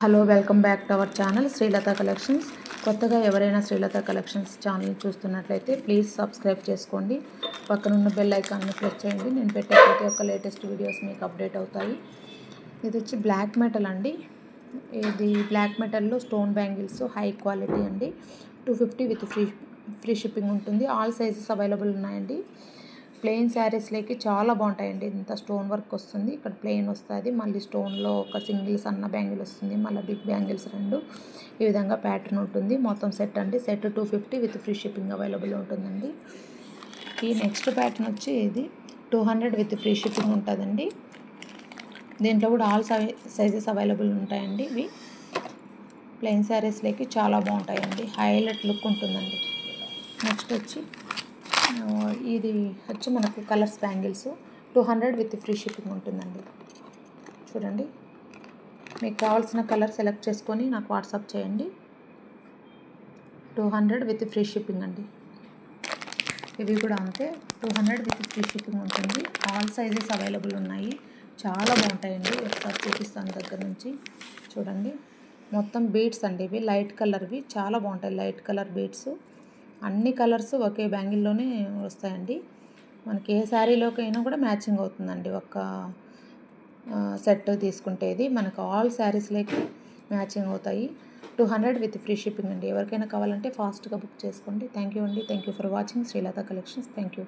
Hello welcome back to our channel Srilatha collections. కొత్తగా ఎవరైనా Srilatha collections channel చూస్తున్నట్లయితే ప్లీజ్ సబ్స్క్రైబ్ చేసుకోండి. పక్కనున్న బెల్ ఐకాన్ని ప్రెస్ చేయండి. నేను పెట్టే ప్రతి ఒక్క లేటెస్ట్ వీడియోస్ మీకు అప్డేట్ అవుతాయి. ఇది వచ్చి బ్లాక్ మెటల్ అండి. ఇది బ్లాక్ మెటల్లో స్టోన్ బ్యాంగిల్స్ హై క్వాలిటీ అండి. 250 విత్ ఫ్రీ షిప్పింగ్ ఉంటుంది. ఆల్ సైజెస్ అవైలబుల్ ఉన్నాయండి. ప్లెయిన్ శారీస్లోకి చాలా బాగుంటాయండి. ఇంత స్టోన్ వర్క్ వస్తుంది. ఇక్కడ ప్లెయిన్ వస్తుంది, మళ్ళీ స్టోన్లో ఒక సింగిల్ సన్న బ్యాంగిల్ వస్తుంది, మళ్ళీ బిగ్ బ్యాంగిల్స్ రెండు, ఈ విధంగా ప్యాటర్న్ ఉంటుంది. మొత్తం సెట్ అండి. Set 250 with free shipping available ఉంటుందండి. ఈ నెక్స్ట్ ప్యాటర్న్ వచ్చి ఇది 200 విత్ ఫ్రీ షిప్పింగ్ ఉంటుందండి. దీంట్లో కూడా ఆల్ సైజెస్ అవైలబుల్ ఉంటాయండి. ఇవి ప్లెయిన్ శారీస్లోకి చాలా బాగుంటాయండి. హైలైట్ లుక్ ఉంటుందండి. నెక్స్ట్ వచ్చి ఇది వచ్చి మనకు colours bangles 200 with free shipping ఉంటుందండి. చూడండి, మీకు కావాల్సిన కలర్ సెలెక్ట్ చేసుకొని నాకు వాట్సాప్ చేయండి. 200 విత్ ఫ్రీ షిప్పింగ్ అండి. ఇవి కూడా అంతే, 200 విత్ ఫ్రీ షిప్పింగ్ ఉంటుంది. ఆల్ సైజెస్ అవైలబుల్ ఉన్నాయి. చాలా బాగుంటాయండి. ఒకసారి చూపిస్తాను దగ్గర నుంచి. చూడండి, మొత్తం బీడ్స్ అండి. ఇవి లైట్ కలర్వి చాలా బాగుంటాయి. లైట్ కలర్ బీడ్స్, అన్ని కలర్స్ ఒకే బ్యాంగిల్లోనే వస్తాయండి. మనకి ఏ శారీలోకైనా కూడా మ్యాచింగ్ అవుతుందండి. ఒక సెట్ తీసుకుంటే ఇది మనకు ఆల్ శారీస్లోకి మ్యాచింగ్ అవుతాయి. 200 విత్ ఫ్రీ షిప్పింగ్ అండి. ఎవరికైనా కావాలంటే ఫాస్ట్గా బుక్ చేసుకోండి. థ్యాంక్ యూ అండి. Thank you for watching Srilatha collections. Thank you.